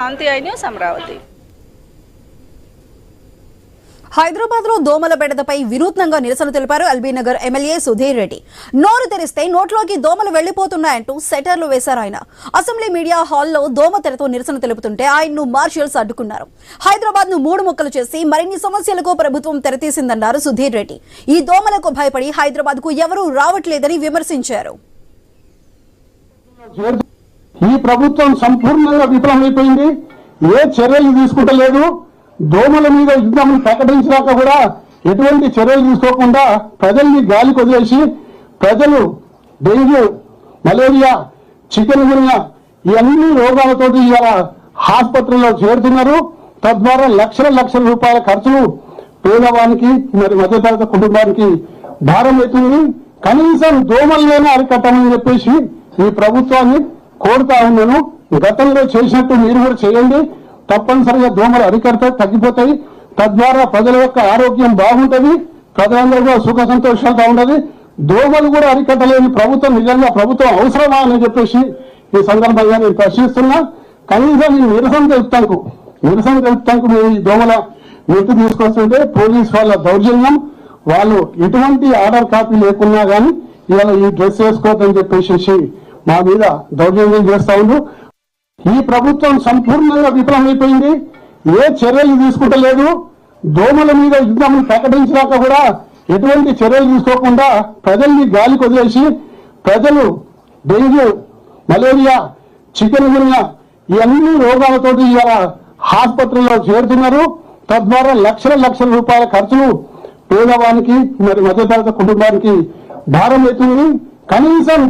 శాంతి news Amaravati. Hyderabad లో దోమల బెడదపై వినూత్నంగా నిరసన తెలిపారు ఎల్బీనగర్ ఎమ్మెల్యే సుధీర్ రెడ్డి. నోరు తెరిస్తే నోట్లోకి దోమలు వెళ్లిపోతున్నాయంటూ సెటర్లు వేశారు ఆయన. అసెంబ్లీ మీడియా హాల్లో దోమ తెరతో నిరసన తెలుపుతుంటే ఆయన్ను మార్షల్స్ అడ్డుకున్నారు. హైదరాబాద్ ను 3 ముక్కలు చేసి మరిన్ని సమస్యలకు ప్రభుత్వం తెరతీసిందన్నారు సుధీర్ రెడ్డి. ఈ దోమలకు భయపడి హైదరాబాద్ కు ఎవరూ రావట్లేదని విమర్శించారు. ఈ ప్రభుత్వం సంపూర్ణంగా విఫలమైపోయింది. ఏ చర్యలు తీసుకుంటలేదు. దోమల మీద యుద్ధం ప్రకటించాక కూడా ఎటువంటి చర్యలు తీసుకోకుండా ప్రజల్ని గాలి కొదిలేసి ప్రజలు డెంగ్యూ, మలేరియా, చికెన్ గున్యా ఇవన్నీ రోగాలతో ఇవాళ ఆసుపత్రుల్లో చేరుతున్నారు. తద్వారా లక్షల రూపాయల ఖర్చులు పేదవానికి మరి మధ్యతరగతి కుటుంబానికి భారం అవుతుంది. కనీసం దోమలైనా అరికట్టమని చెప్పేసి ఈ ప్రభుత్వాన్ని కోరుతా ఉన్నాను. గతంలో చేసినట్టు మీరు కూడా చేయండి. తప్పనిసరిగా దోమలు అరికడతాయి, తగ్గిపోతాయి. తద్వారా ప్రజల యొక్క ఆరోగ్యం బాగుంటుంది, ప్రజలందరూ కూడా సుఖ సంతోషాలతో ఉండదు. దోమలు కూడా అరికట్టలేని ప్రభుత్వం నిజంగా ప్రభుత్వం అవసరమా అని చెప్పేసి ఈ సందర్భంగా నేను ప్రశ్నిస్తున్నా. కనీసం ఈ నిరసన తెలుపుతానికి మేము ఈ దోమల నెట్టు తీసుకొస్తుంటే పోలీస్ వాళ్ళ దౌర్జన్యం, వాళ్ళు ఎటువంటి ఆర్డర్ కాపీ లేకున్నా కానీ ఇవాళ ఈ డ్రెస్ వేసుకోవద్దని చెప్పేసి మా మీద దౌర్జన్యం చేస్తా ఉండు. ఈ ప్రభుత్వం సంపూర్ణంగా విఫలమైపోయింది. ఏ చర్యలు తీసుకుంటలేదు. దోమల మీద యుద్ధం ప్రకటించాక కూడా ఎటువంటి చర్యలు తీసుకోకుండా ప్రజల్ని గాలి కొదిలేసి ప్రజలు డెంగ్యూ, మలేరియా, చికెన్ గున్యా ఇవన్నీ రోగాలతో ఇవాళ ఆసుపత్రుల్లో చేరుతున్నారు. తద్వారా లక్షల రూపాయల ఖర్చులు పేదవానికి మరి మధ్యతరగతి కుటుంబానికి భారం అవుతుంది. కనీసం